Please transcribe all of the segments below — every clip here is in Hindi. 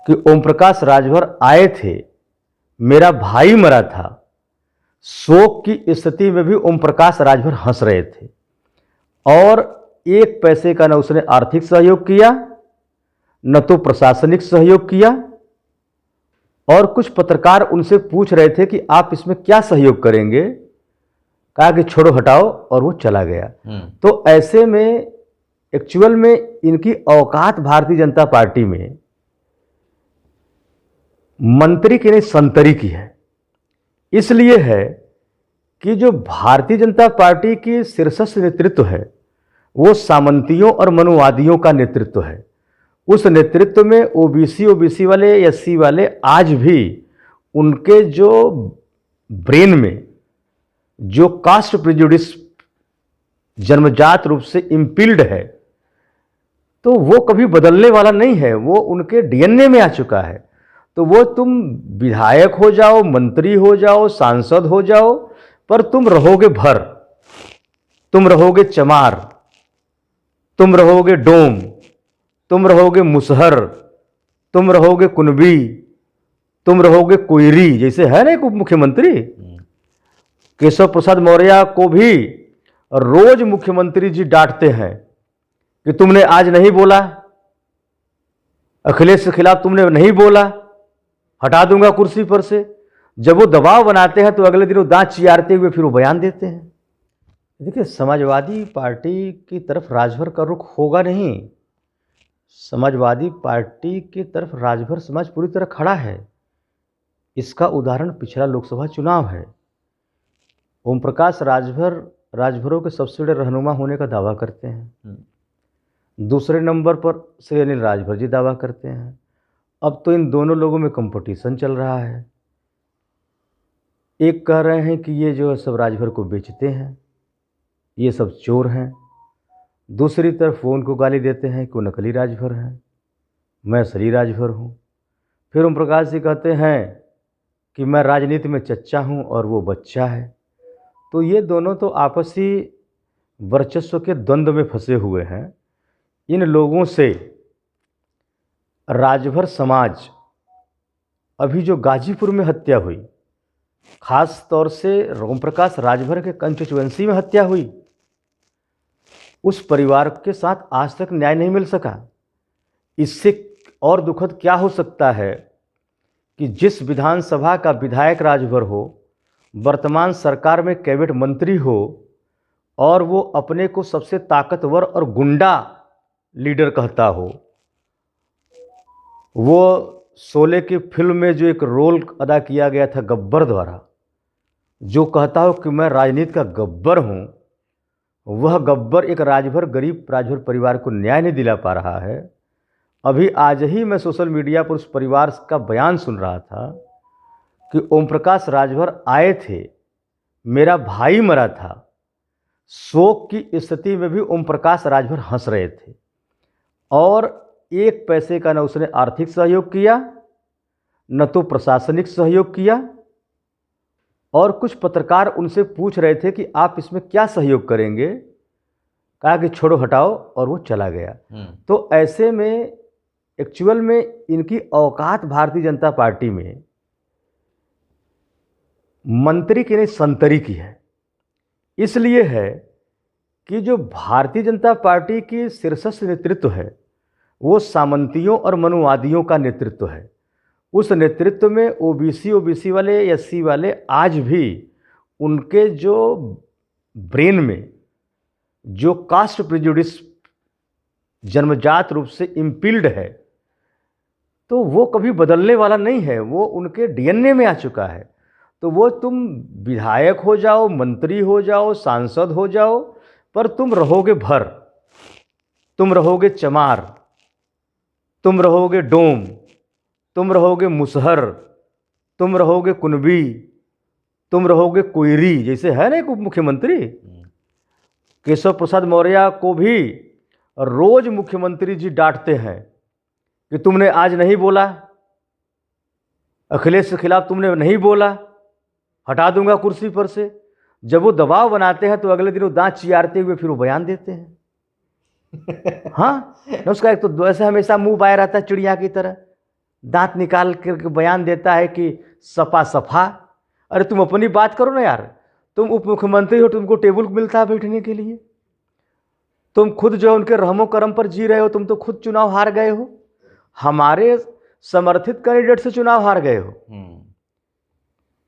कि ओम प्रकाश राजभर आए थे, मेरा भाई मरा था। शोक की स्थिति में भी ओम प्रकाश राजभर हंस रहे थे और एक पैसे का न उसने आर्थिक सहयोग किया, न तो प्रशासनिक सहयोग किया। और कुछ पत्रकार उनसे पूछ रहे थे कि आप इसमें क्या सहयोग करेंगे, कहा कि छोड़ो हटाओ, और वो चला गया। तो ऐसे में एक्चुअल में इनकी औकात भारतीय जनता पार्टी में मंत्री की नहीं संतरी की है। इसलिए है कि जो भारतीय जनता पार्टी की शीर्षस्थ नेतृत्व है वो सामंतियों और मनुवादियों का नेतृत्व है। उस नेतृत्व में ओबीसी वाले, एससी वाले आज भी उनके जो ब्रेन में जो कास्ट प्रेजुडिस जन्मजात रूप से इम्पिल्ड है, तो वो कभी बदलने वाला नहीं है, वो उनके डीएनए में आ चुका है। तो वो तुम विधायक हो जाओ, मंत्री हो जाओ, सांसद हो जाओ, पर तुम रहोगे भर, तुम रहोगे चमार, तुम रहोगे डोम, तुम रहोगे मुसहर, तुम रहोगे कुनबी, तुम रहोगे कोयरी। जैसे है ना एक उप मुख्यमंत्री केशव प्रसाद मौर्य को भी रोज मुख्यमंत्री जी डांटते हैं कि तुमने आज नहीं बोला, अखिलेश के खिलाफ तुमने नहीं बोला, हटा दूंगा कुर्सी पर से। जब वो दबाव बनाते हैं तो अगले दिन वो दांत चियारते हुए फिर वो बयान देते हैं। देखिए, समाजवादी पार्टी की तरफ राजभर का रुख होगा नहीं। समाजवादी पार्टी की तरफ राजभर समाज पूरी तरह खड़ा है। इसका उदाहरण पिछला लोकसभा चुनाव है। ओम प्रकाश राजभर राजभरों के सबसे बड़े रहनुमा होने का दावा करते हैं। दूसरे नंबर पर श्री अनिल राजभर जी दावा करते हैं। अब तो इन दोनों लोगों में कंपटीशन चल रहा है। एक कह रहे हैं कि ये जो है सब राजभर को बेचते हैं, ये सब चोर हैं। दूसरी तरफ वो उनको गाली देते हैं कि वो नकली राजभर हैं, मैं असली राजभर हूँ। फिर ओम प्रकाश जी कहते हैं कि मैं राजनीति में चच्चा हूँ और वो बच्चा है। तो ये दोनों तो आपसी वर्चस्व के द्वंद्व में फंसे हुए हैं। इन लोगों से राजभर समाज, अभी जो गाजीपुर में हत्या हुई, खास तौर से ओम प्रकाश राजभर के कंस्टिट्यूएंसी में हत्या हुई, उस परिवार के साथ आज तक न्याय नहीं मिल सका। इससे और दुखद क्या हो सकता है कि जिस विधानसभा का विधायक राजभर हो, वर्तमान सरकार में कैबिनेट मंत्री हो, और वो अपने को सबसे ताकतवर और गुंडा लीडर कहता हो। वो शोले की फिल्म में जो एक रोल अदा किया गया था गब्बर द्वारा, जो कहता हो कि मैं राजनीति का गब्बर हूँ, वह गब्बर एक राजभर, गरीब राजभर परिवार को न्याय नहीं दिला पा रहा है। अभी आज ही मैं सोशल मीडिया पर उस परिवार का बयान सुन रहा था कि ओम प्रकाश राजभर आए थे, मेरा भाई मरा था। शोक की स्थिति में भी ओम प्रकाश राजभर हंस रहे थे और एक पैसे का न उसने आर्थिक सहयोग किया, न तो प्रशासनिक सहयोग किया। और कुछ पत्रकार उनसे पूछ रहे थे कि आप इसमें क्या सहयोग करेंगे, कहा कि छोड़ो हटाओ, और वो चला गया। तो ऐसे में एक्चुअल में इनकी औकात भारतीय जनता पार्टी में मंत्री की नहीं संतरी की है। इसलिए है कि जो भारतीय जनता पार्टी की शीर्षस्थ नेतृत्व है वो सामंतियों और मनुवादियों का नेतृत्व है। उस नेतृत्व में ओबीसी वाले, एससी वाले आज भी उनके जो ब्रेन में जो कास्ट प्रेजुडिस जन्मजात रूप से इम्पिल्ड है, तो वो कभी बदलने वाला नहीं है, वो उनके डीएनए में आ चुका है। तो वो तुम विधायक हो जाओ, मंत्री हो जाओ, सांसद हो जाओ, पर तुम रहोगे भर, तुम रहोगे चमार, तुम रहोगे डोम, तुम रहोगे मुसहर, तुम रहोगे कुनबी, तुम रहोगे कोयरी। जैसे है ना एक उप मुख्यमंत्री केशव प्रसाद मौर्य को भी रोज मुख्यमंत्री जी डांटते हैं कि तुमने आज नहीं बोला, अखिलेश के खिलाफ तुमने नहीं बोला, हटा दूंगा कुर्सी पर से। जब वो दबाव बनाते हैं तो अगले दिन वो दांत चियारते हुए फिर वो बयान देते हैं। हाँ, उसका एक तो ऐसे हमेशा मुंह पाया रहता है चिड़िया की तरह, दांत निकाल करके बयान देता है कि सपा सफा। अरे तुम अपनी बात करो ना यार, तुम उप मुख्यमंत्री हो, तुमको टेबल मिलता है बैठने के लिए, तुम खुद जो है उनके रहमो करम पर जी रहे हो, तुम तो खुद चुनाव हार गए हो, हमारे समर्थित कैंडिडेट से चुनाव हार गए हो।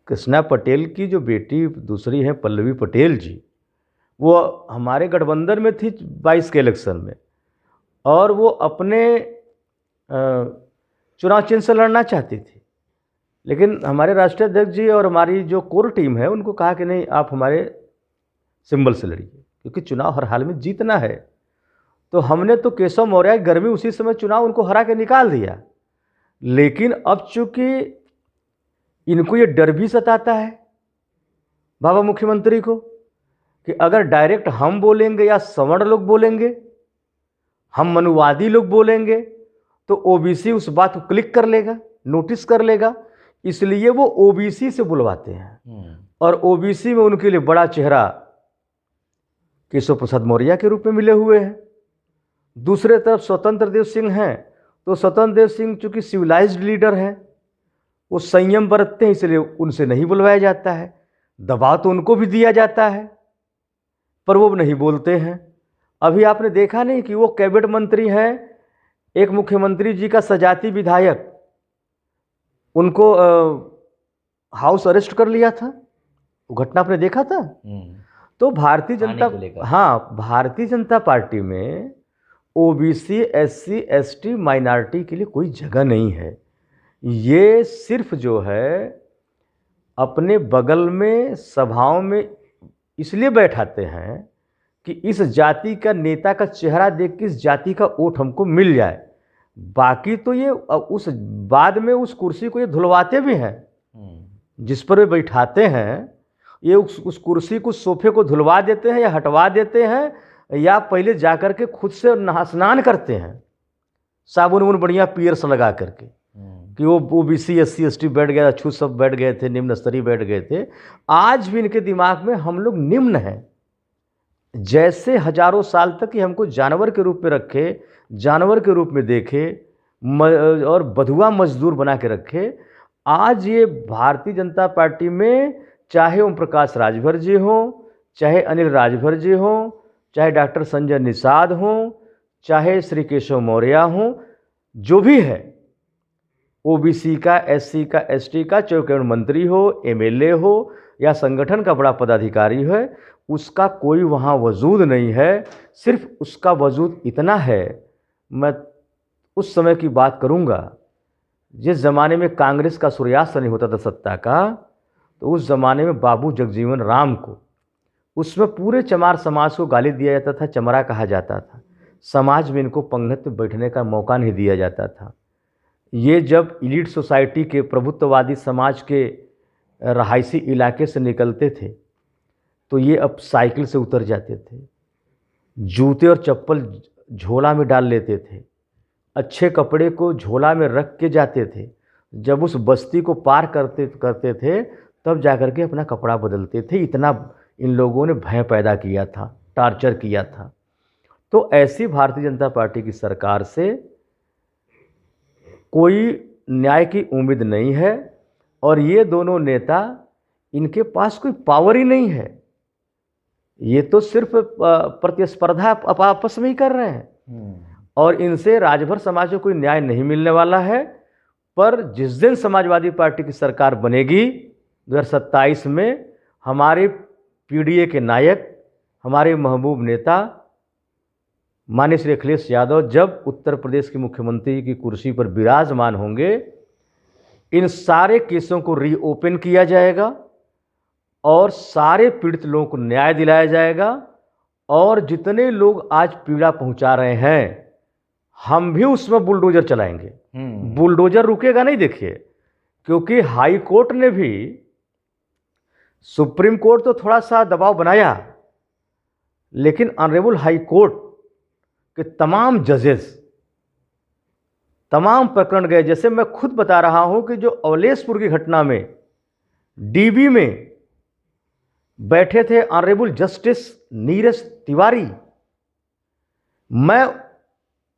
कृष्णा पटेल की जो बेटी दूसरी है पल्लवी पटेल जी, वो हमारे गठबंधन में थी 22 के इलेक्शन में, और वो अपने चुनाव चिन्ह से लड़ना चाहती थी, लेकिन हमारे राष्ट्रीय अध्यक्ष जी और हमारी जो कोर टीम है उनको कहा कि नहीं, आप हमारे सिंबल से लड़िए, क्योंकि चुनाव हर हाल में जीतना है। तो हमने तो केशव मौर्य गर्मी उसी समय चुनाव उनको हरा के निकाल दिया। लेकिन अब चूंकि इनको ये डर भी सताता है बाबा मुख्यमंत्री को कि अगर डायरेक्ट हम बोलेंगे या सवर्ण लोग बोलेंगे, हम मनुवादी लोग बोलेंगे, तो ओबीसी उस बात को क्लिक कर लेगा, नोटिस कर लेगा, इसलिए वो ओबीसी से बुलवाते हैं। और ओबीसी में उनके लिए बड़ा चेहरा केशव प्रसाद मौर्य के रूप में मिले हुए हैं। दूसरे तरफ स्वतंत्र देव सिंह हैं, तो स्वतंत्र देव सिंह चूंकि सिविलाइज्ड लीडर हैं, वो संयम बरतते हैं, इसलिए उनसे नहीं बुलवाया जाता है। दबाव तो उनको भी दिया जाता है, पर वो नहीं बोलते हैं। अभी आपने देखा नहीं कि वो कैबिनेट मंत्री हैं, एक मुख्यमंत्री जी का सजाती विधायक, उनको हाउस अरेस्ट कर लिया था, वो घटना आपने देखा था। तो भारतीय जनता पार्टी में ओबीसी, एससी, एसटी, माइनॉरिटी के लिए कोई जगह नहीं है। ये सिर्फ जो है अपने बगल में सभाओं में इसलिए बैठाते हैं कि इस जाति का नेता का चेहरा देख के इस जाति का वोट हमको मिल जाए। बाकी तो ये उस बाद में उस कुर्सी को ये धुलवाते भी हैं, जिस पर वे बैठाते हैं, ये उस कुर्सी को, सोफे को धुलवा देते हैं या हटवा देते हैं, या पहले जाकर के खुद से स्नान करते हैं साबुन उन बढ़िया पियर से लगा करके, कि वो ओबीसी, एससी, एसटी बैठ गया, अछूत सब बैठ गए थे, निम्न स्तरीय बैठ गए थे। आज भी इनके दिमाग में हम लोग निम्न हैं, जैसे हजारों साल तक ही हमको जानवर के रूप में रखे, जानवर के रूप में देखे और बधुआ मजदूर बना के रखे। आज ये भारतीय जनता पार्टी में चाहे ओम प्रकाश राजभर जी हों, चाहे अनिल राजभर जी हों, चाहे डॉक्टर संजय निषाद हों, चाहे श्री केशव मौर्य हों, जो भी है, ओबीसी का, एससी का, एसटी का, चाहे कैबिनेट मंत्री हो, एमएलए हो या संगठन का बड़ा पदाधिकारी है, उसका कोई वहाँ वजूद नहीं है। सिर्फ उसका वजूद इतना है, मैं उस समय की बात करूँगा जिस ज़माने में कांग्रेस का सूर्यास्त नहीं होता था सत्ता का, तो उस ज़माने में बाबू जगजीवन राम को, उसमें पूरे चमार समाज को गाली दिया जाता था, चमरा कहा जाता था। समाज में इनको पंगत में बैठने का मौका नहीं दिया जाता था। ये जब इलीट सोसाइटी के, प्रभुत्ववादी समाज के रहायशी इलाके से निकलते थे, तो ये अब साइकिल से उतर जाते थे, जूते और चप्पल झोला में डाल लेते थे, अच्छे कपड़े को झोला में रख के जाते थे। जब उस बस्ती को पार करते थे तब जाकर के अपना कपड़ा बदलते थे। इतना इन लोगों ने भय पैदा किया था, टार्चर किया था। तो ऐसी भारतीय जनता पार्टी की सरकार से कोई न्याय की उम्मीद नहीं है, और ये दोनों नेता, इनके पास कोई पावर ही नहीं है। ये तो सिर्फ प्रतिस्पर्धा आपस में ही कर रहे हैं, और इनसे राजभर समाज को कोई न्याय नहीं मिलने वाला है। पर जिस दिन समाजवादी पार्टी की सरकार बनेगी 2027 में, हमारे पीडीए के नायक, हमारे महबूब नेता माननीय श्री अखिलेश यादव जब उत्तर प्रदेश के मुख्यमंत्री की कुर्सी पर विराजमान होंगे, इन सारे केसों को रीओपन किया जाएगा और सारे पीड़ित लोगों को न्याय दिलाया जाएगा। और जितने लोग आज पीड़ा पहुंचा रहे हैं, हम भी उसमें बुलडोजर चलाएंगे। बुलडोजर रुकेगा नहीं, देखिए, क्योंकि हाई कोर्ट ने भी, सुप्रीम कोर्ट तो थोड़ा सा दबाव बनाया, लेकिन ऑनरेबल हाई कोर्ट के तमाम जजेस, तमाम प्रकरण गए। जैसे मैं खुद बता रहा हूं कि जो अवलेशपुर की घटना में डीबी में बैठे थे ऑनरेबल जस्टिस नीरज तिवारी, मैं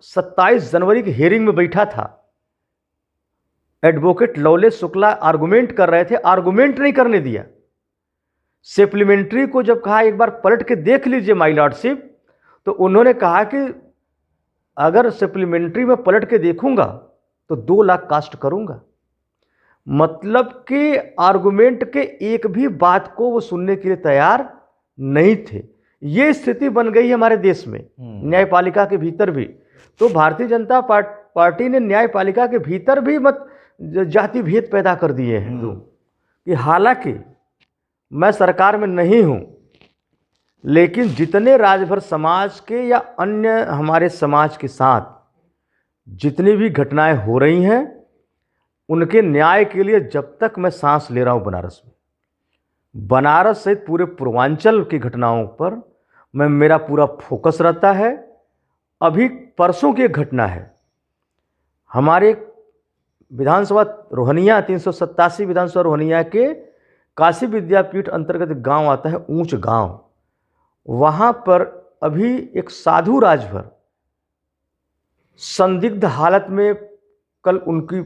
27 जनवरी की हियरिंग में बैठा था। एडवोकेट लवलेश शुक्ला आर्गुमेंट कर रहे थे, आर्गुमेंट नहीं करने दिया। सप्लीमेंट्री को जब कहा एक बार पलट के देख लीजिए माय लॉर्डशिप, तो उन्होंने कहा कि अगर सप्लीमेंट्री में पलट के देखूंगा तो 2 लाख कास्ट करूंगा। मतलब कि आर्गुमेंट के एक भी बात को वो सुनने के लिए तैयार नहीं थे। ये स्थिति बन गई है हमारे देश में न्यायपालिका के भीतर भी। तो भारतीय जनता पार्टी ने न्यायपालिका के भीतर भी जाति भेद पैदा कर दिए हैं कि हालांकि मैं सरकार में नहीं हूं, लेकिन जितने राजभर समाज के या अन्य हमारे समाज के साथ जितनी भी घटनाएं हो रही हैं, उनके न्याय के लिए जब तक मैं सांस ले रहा हूं बनारस में, बनारस सहित पूरे पूर्वांचल की घटनाओं पर मेरा पूरा फोकस रहता है। अभी परसों की एक घटना है, हमारे विधानसभा रोहनिया 387 विधानसभा रोहनिया के काशी विद्यापीठ अंतर्गत गांव आता है ऊंच गांव। वहां पर अभी एक साधु राजभर संदिग्ध हालत में, कल उनकी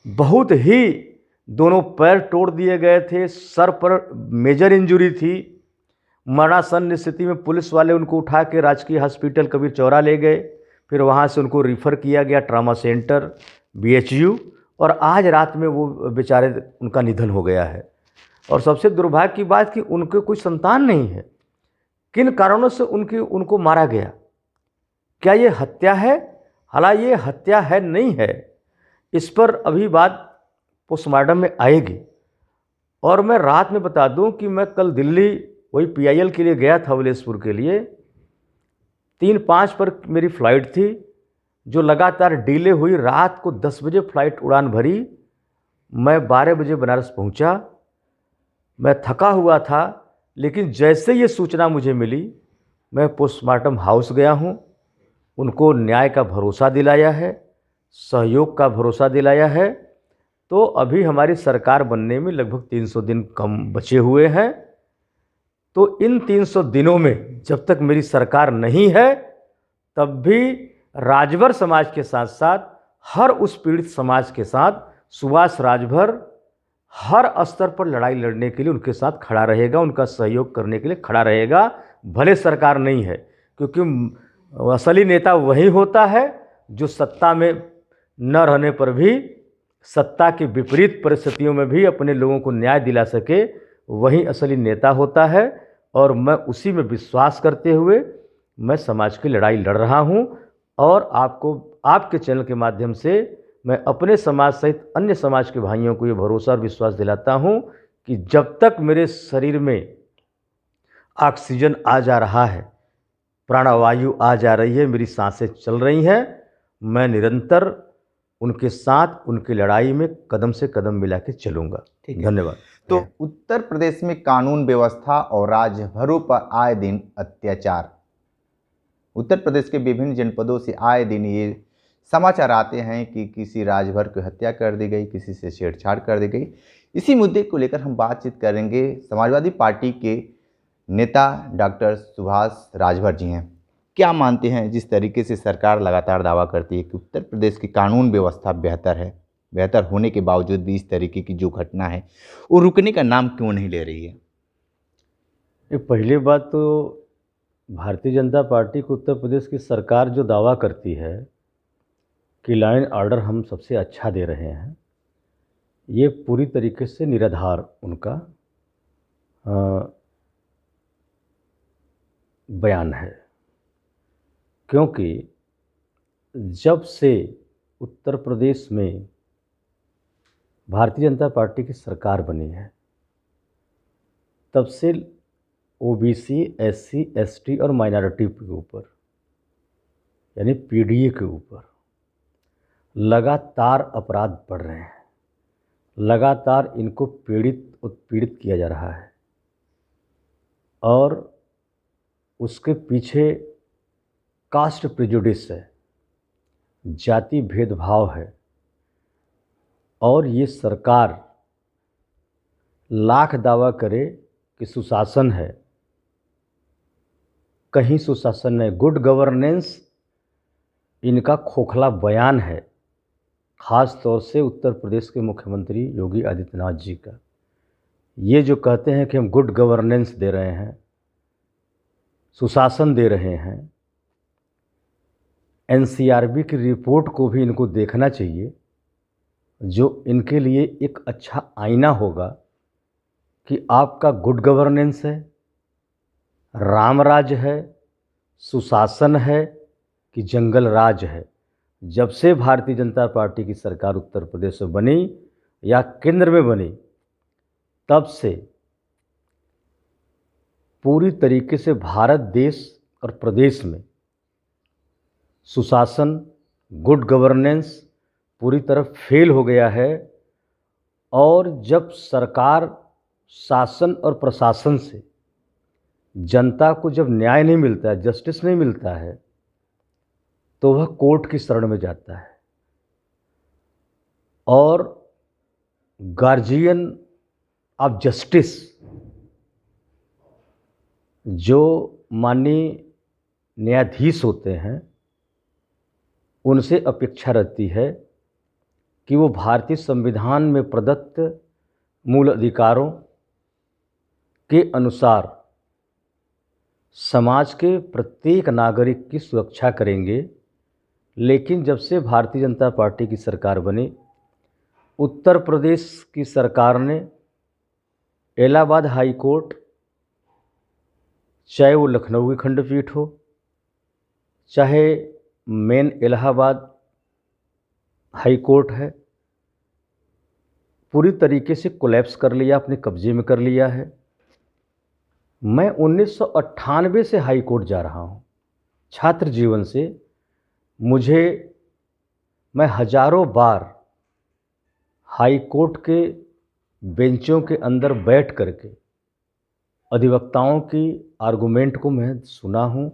बहुत ही दोनों पैर तोड़ दिए गए थे, सर पर मेजर इंजरी थी, मरणासन्न स्थिति में पुलिस वाले उनको उठा के राजकीय हॉस्पिटल कबीर चौरा ले गए, फिर वहाँ से उनको रिफ़र किया गया ट्रामा सेंटर BHU, और आज रात में वो बेचारे उनका निधन हो गया है। और सबसे दुर्भाग्य की बात कि उनके कोई संतान नहीं है। किन कारणों से उनको मारा गया? क्या ये हत्या है? हालांकि ये हत्या है नहीं है, इस पर अभी बात पोस्टमार्टम में आएगी। और मैं रात में बता दूं कि मैं कल दिल्ली वही PIL के लिए गया था, बिलेसपुर के लिए। 3:05 पर मेरी फ़्लाइट थी जो लगातार डिले हुई। रात को 10 बजे फ़्लाइट उड़ान भरी, मैं 12 बजे बनारस पहुंचा। मैं थका हुआ था, लेकिन जैसे ये सूचना मुझे मिली, मैं पोस्टमार्टम हाउस गया हूं। उनको न्याय का भरोसा दिलाया है, सहयोग का भरोसा दिलाया है। तो अभी हमारी सरकार बनने में लगभग 300 दिन कम बचे हुए हैं। तो इन 300 दिनों में जब तक मेरी सरकार नहीं है, तब भी राजभर समाज के साथ साथ हर उस पीड़ित समाज के साथ सुभाष राजभर हर स्तर पर लड़ाई लड़ने के लिए उनके साथ खड़ा रहेगा, उनका सहयोग करने के लिए खड़ा रहेगा, भले सरकार नहीं है। क्योंकि असली नेता वही होता है जो सत्ता में न रहने पर भी, सत्ता की विपरीत परिस्थितियों में भी अपने लोगों को न्याय दिला सके, वही असली नेता होता है। और मैं उसी में विश्वास करते हुए मैं समाज की लड़ाई लड़ रहा हूं। और आपको, आपके चैनल के माध्यम से मैं अपने समाज सहित अन्य समाज के भाइयों को ये भरोसा और विश्वास दिलाता हूं कि जब तक मेरे शरीर में ऑक्सीजन आ जा रहा है, प्राणवायु आ जा रही है, मेरी सांसें चल रही हैं, मैं निरंतर उनके साथ उनकी लड़ाई में कदम से कदम मिला के चलूँगा। धन्यवाद। तो उत्तर प्रदेश में कानून व्यवस्था और राजभरों पर आए दिन अत्याचार। उत्तर प्रदेश के विभिन्न जनपदों से आए दिन ये समाचार आते हैं कि किसी राजभर की हत्या कर दी गई, किसी से छेड़छाड़ कर दी गई। इसी मुद्दे को लेकर हम बातचीत करेंगे। समाजवादी पार्टी के नेता डॉक्टर सुभाष राजभर जी हैं। क्या मानते हैं, जिस तरीके से सरकार लगातार दावा करती है कि उत्तर प्रदेश की कानून व्यवस्था बेहतर है, बेहतर होने के बावजूद भी इस तरीके की जो घटना है वो रुकने का नाम क्यों नहीं ले रही है? पहली बात तो भारतीय जनता पार्टी को उत्तर प्रदेश की सरकार जो दावा करती है कि लॉ एंड ऑर्डर हम सबसे अच्छा दे रहे हैं, ये पूरी तरीके से निराधार उनका बयान है। क्योंकि जब से उत्तर प्रदेश में भारतीय जनता पार्टी की सरकार बनी है, तब से OBC, SC, ST और माइनॉरिटी के ऊपर, यानी PDA के ऊपर लगातार अपराध बढ़ रहे हैं। लगातार इनको उत्पीड़ित किया जा रहा है। और उसके पीछे कास्ट प्रेजुडिस है, जाति भेदभाव है। और ये सरकार लाख दावा करे कि सुशासन है, कहीं सुशासन नहीं। गुड गवर्नेंस इनका खोखला बयान है। ख़ास तौर से उत्तर प्रदेश के मुख्यमंत्री योगी आदित्यनाथ जी का। ये जो कहते हैं कि हम गुड गवर्नेंस दे रहे हैं, सुशासन दे रहे हैं, एनसीआरबी की रिपोर्ट को भी इनको देखना चाहिए, जो इनके लिए एक अच्छा आईना होगा कि आपका गुड गवर्नेंस है, राम राज है, सुशासन है कि जंगल राज है। जब से भारतीय जनता पार्टी की सरकार उत्तर प्रदेश में बनी या केंद्र में बनी, तब से पूरी तरीके से भारत देश और प्रदेश में सुशासन, गुड गवर्नेंस पूरी तरह फेल हो गया है। और जब सरकार, शासन और प्रशासन से जनता को जब न्याय नहीं मिलता है, जस्टिस नहीं मिलता है, तो वह कोर्ट की शरण में जाता है और गार्जियन ऑफ जस्टिस जो माननीय न्यायाधीश होते हैं, उनसे अपेक्षा रहती है कि वो भारतीय संविधान में प्रदत्त मूल अधिकारों के अनुसार समाज के प्रत्येक नागरिक की सुरक्षा करेंगे। लेकिन जब से भारतीय जनता पार्टी की सरकार बनी, उत्तर प्रदेश की सरकार ने इलाहाबाद हाई कोर्ट, चाहे वो लखनऊ की खंडपीठ हो, चाहे मेन इलाहाबाद हाई कोर्ट है, पूरी तरीके से कोलैप्स कर लिया, अपने कब्जे में कर लिया है। मैं 1998 से हाई कोर्ट जा रहा हूँ। छात्र जीवन से मैं हजारों बार हाई कोर्ट के बेंचों के अंदर बैठ करके अधिवक्ताओं की आर्गुमेंट को मैं सुना हूँ,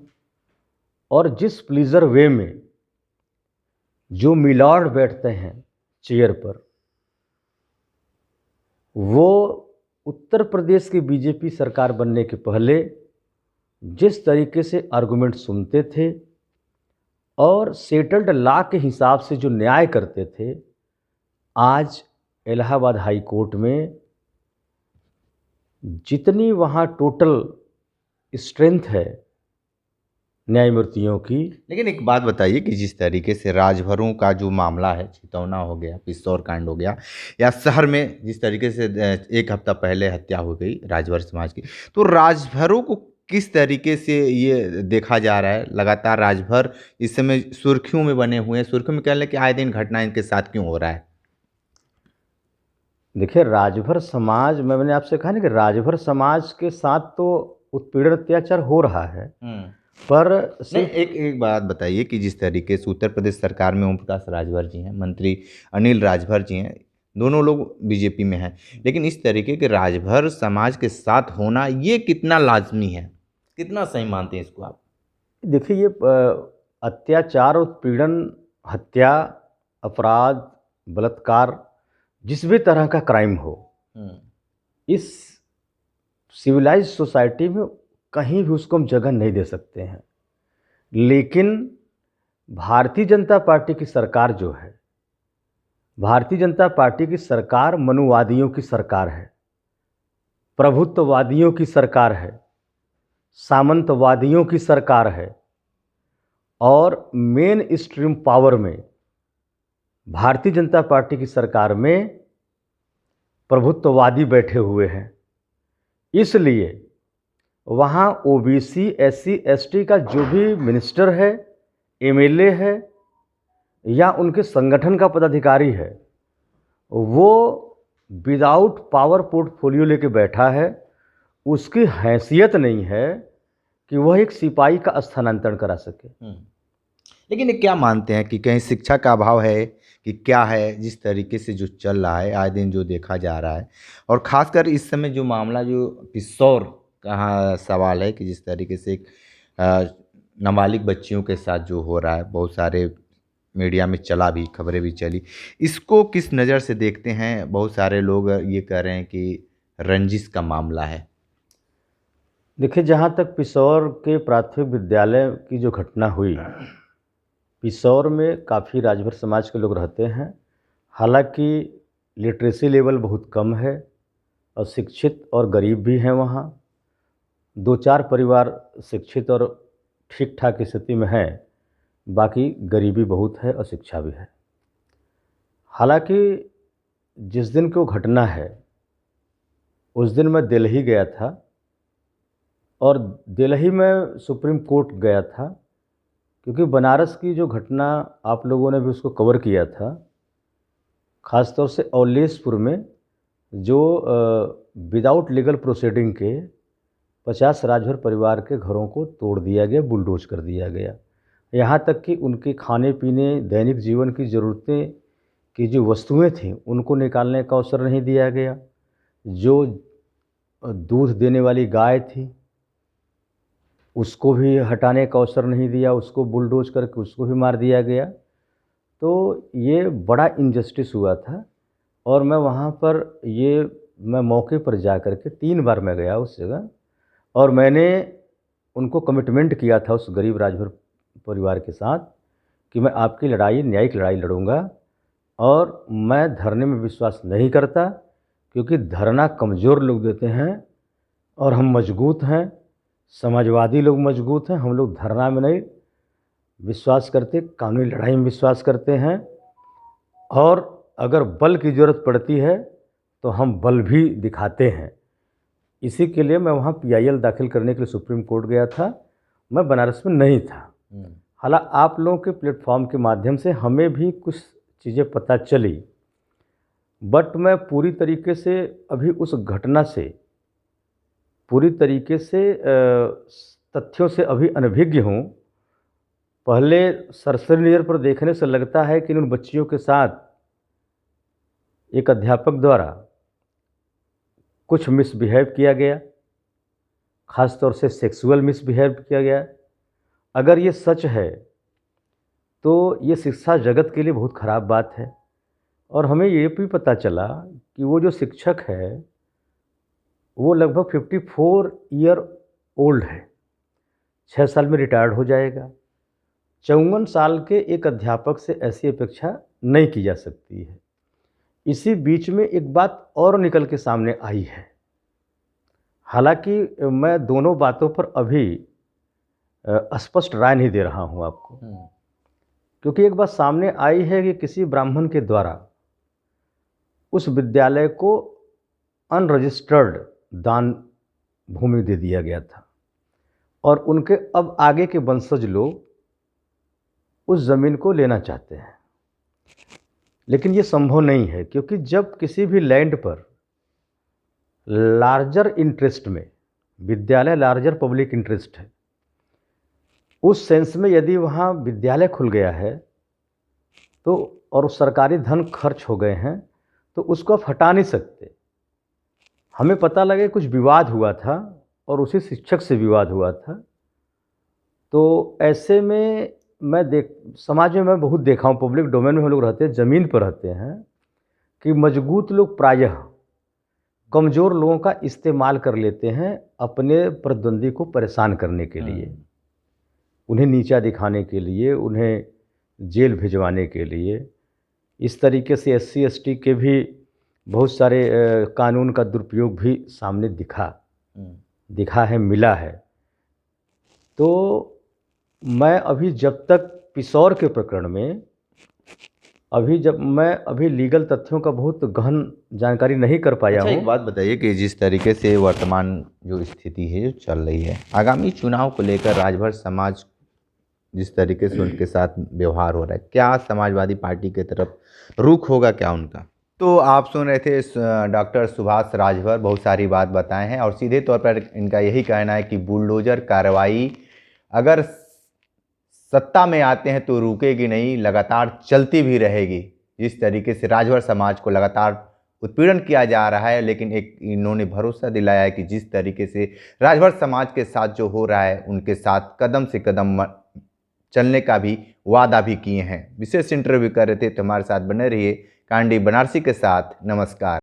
और जिस प्लीजर वे में जो मिलॉर्ड बैठते हैं चेयर पर, वो उत्तर प्रदेश की बीजेपी सरकार बनने के पहले जिस तरीके से आर्गुमेंट सुनते थे और सेटल्ड लॉ के हिसाब से जो न्याय करते थे, आज इलाहाबाद हाई कोर्ट में जितनी वहाँ टोटल स्ट्रेंथ है न्यायमूर्तियों की। लेकिन एक बात बताइए कि जिस तरीके से राजभरों का जो मामला है, चितौना हो गया, पिस्तौर कांड हो गया, या शहर में जिस तरीके से एक हफ्ता पहले हत्या हो गई राजभर समाज की, तो राजभरों को किस तरीके से ये देखा जा रहा है? लगातार राजभर इस समय सुर्खियों में बने हुए हैं, सुर्खियों में कह लें कि आए दिन घटना इनके साथ क्यों हो रहा है? देखिए, राजभर समाज, मैंने आपसे कहा ना कि राजभर समाज के साथ तो उत्पीड़न अत्याचार हो रहा है, पर नहीं, एक बात बताइए कि जिस तरीके से उत्तर प्रदेश सरकार में ओम प्रकाश राजभर जी हैं, मंत्री अनिल राजभर जी हैं, दोनों लोग बीजेपी में हैं, लेकिन इस तरीके के राजभर समाज के साथ होना ये कितना लाजमी है, कितना सही मानते हैं इसको आप? देखिए, ये अत्याचार, उत्पीड़न, हत्या, अपराध, बलात्कार, जिस भी तरह का क्राइम हो, इस सिविलाइज सोसाइटी में कहीं भी उसको हम जगह नहीं दे सकते हैं। लेकिन भारतीय जनता पार्टी की सरकार जो है, भारतीय जनता पार्टी की सरकार मनुवादियों की सरकार है, प्रभुत्ववादियों की सरकार है, सामंतवादियों की सरकार है, और मेन स्ट्रीम पावर में भारतीय जनता पार्टी की सरकार में प्रभुत्ववादी बैठे हुए हैं। इसलिए वहाँ ओबीसी, एससी, एसटी का जो भी मिनिस्टर है, एमएलए है या उनके संगठन का पदाधिकारी है, वो विदाउट पावर पोर्टफोलियो लेके बैठा है। उसकी हैसियत नहीं है कि वह एक सिपाही का स्थानांतरण करा सके। लेकिन ये क्या मानते हैं कि कहीं शिक्षा का अभाव है कि क्या है, जिस तरीके से जो चल रहा है, आए दिन जो देखा जा रहा है, और ख़ासकर इस समय जो मामला जो पिस्तौर का सवाल है कि जिस तरीके से एक नाबालिग बच्चियों के साथ जो हो रहा है, बहुत सारे मीडिया में चला भी, खबरें भी चली, इसको किस नज़र से देखते हैं? बहुत सारे लोग ये कह रहे हैं कि रंजिश का मामला है। देखिए, जहाँ तक पिसौर के प्राथमिक विद्यालय की जो घटना हुई, पिसौर में काफ़ी राजभर समाज के लोग रहते हैं, हालांकि लिटरेसी लेवल बहुत कम है, अशिक्षित और गरीब भी हैं वहाँ। 2-4 परिवार शिक्षित और ठीक ठाक स्थिति में हैं, बाकी गरीबी बहुत है, अशिक्षा भी है। हालांकि जिस दिन की वो घटना है, उस दिन मैं दिल्ली गया था और दिल्ली में सुप्रीम कोर्ट गया था, क्योंकि बनारस की जो घटना आप लोगों ने भी उसको कवर किया था, ख़ास तौर से औलेसपुर में जो विदाउट लीगल प्रोसीडिंग के 50 राजभर परिवार के घरों को तोड़ दिया गया, बुलडोज कर दिया गया। यहाँ तक कि उनके खाने पीने, दैनिक जीवन की ज़रूरतें की जो वस्तुएं थीं, उनको निकालने का अवसर नहीं दिया गया। जो दूध देने वाली गाय थी, उसको भी हटाने का अवसर नहीं दिया, उसको बुलडोज करके उसको भी मार दिया गया। तो ये बड़ा इनजस्टिस हुआ था और मैं वहाँ पर मैं मौके पर जा कर के 3 बार मैं गया उस जगह, और मैंने उनको कमिटमेंट किया था उस गरीब राजभर परिवार के साथ कि मैं आपकी लड़ाई, न्यायिक लड़ाई लड़ूंगा, और मैं धरने में विश्वास नहीं करता, क्योंकि धरना कमज़ोर लोग देते हैं और हम मजबूत हैं, समाजवादी लोग मजबूत हैं। हम लोग धरना में नहीं विश्वास करते, कानूनी लड़ाई में विश्वास करते हैं, और अगर बल की ज़रूरत पड़ती है तो हम बल भी दिखाते हैं। इसी के लिए मैं वहाँ PIL दाखिल करने के लिए सुप्रीम कोर्ट गया था। मैं बनारस में नहीं था। हालांकि आप लोगों के प्लेटफॉर्म के माध्यम से हमें भी कुछ चीज़ें पता चली, बट मैं पूरी तरीके से अभी उस घटना से पूरी तरीके से तथ्यों से अभी अनभिज्ञ हूँ। पहले सरसरी नज़र पर देखने से लगता है कि उन बच्चियों के साथ एक अध्यापक द्वारा कुछ मिसबिहेव किया गया, ख़ास तौर से सेक्सुअल मिसबिहेव किया गया। अगर ये सच है तो ये शिक्षा जगत के लिए बहुत ख़राब बात है। और हमें ये भी पता चला कि वो जो शिक्षक है वो लगभग 54 ईयर ओल्ड है, 6 साल में रिटायर्ड हो जाएगा। 54 साल के एक अध्यापक से ऐसी अपेक्षा नहीं की जा सकती है। इसी बीच में एक बात और निकल के सामने आई है। हालांकि मैं दोनों बातों पर अभी स्पष्ट राय नहीं दे रहा हूं आपको, क्योंकि एक बात सामने आई है कि किसी ब्राह्मण के द्वारा उस विद्यालय को अनरजिस्टर्ड दान भूमि दे दिया गया था, और उनके अब आगे के वंशज लोग उस ज़मीन को लेना चाहते हैं। लेकिन ये संभव नहीं है, क्योंकि जब किसी भी लैंड पर लार्जर इंटरेस्ट में विद्यालय, लार्जर पब्लिक इंटरेस्ट है, उस सेंस में यदि वहाँ विद्यालय खुल गया है तो, और सरकारी धन खर्च हो गए हैं, तो उसको आप हटा नहीं सकते। हमें पता लगे कुछ विवाद हुआ था और उसी शिक्षक से विवाद हुआ था। तो ऐसे में समाज में मैं बहुत देखा हूँ, पब्लिक डोमेन में हम लोग रहते हैं, ज़मीन पर रहते हैं, कि मजबूत लोग प्रायः कमज़ोर लोगों का इस्तेमाल कर लेते हैं अपने प्रतिद्वंदी को परेशान करने के लिए, उन्हें नीचा दिखाने के लिए, उन्हें जेल भिजवाने के लिए। इस तरीके से SC ST के भी बहुत सारे कानून का दुरुपयोग भी सामने दिखा है, मिला है। तो मैं अभी जब तक पिसौर के प्रकरण में अभी लीगल तथ्यों का बहुत गहन जानकारी नहीं कर पाया हूँ। एक बात बताइए कि जिस तरीके से वर्तमान जो स्थिति है जो चल रही है, आगामी चुनाव को लेकर राजभर समाज जिस तरीके से उनके साथ व्यवहार हो रहा है, क्या समाजवादी पार्टी की तरफ रुख होगा क्या उनका? तो आप सुन रहे थे डॉक्टर सुभाष राजभर, बहुत सारी बात बताए हैं, और सीधे तौर पर इनका यही कहना है कि बुलडोजर कार्रवाई अगर सत्ता में आते हैं तो रुकेगी नहीं, लगातार चलती भी रहेगी। जिस तरीके से राजभर समाज को लगातार उत्पीड़न किया जा रहा है, लेकिन एक इन्होंने भरोसा दिलाया है कि जिस तरीके से राजभर समाज के साथ जो हो रहा है, उनके साथ कदम से कदम चलने का भी वादा भी किए हैं। विशेष इंटरव्यू कर रहे थे, तो हमारे साथ बने रहिए कांडी बनारसी के साथ। नमस्कार।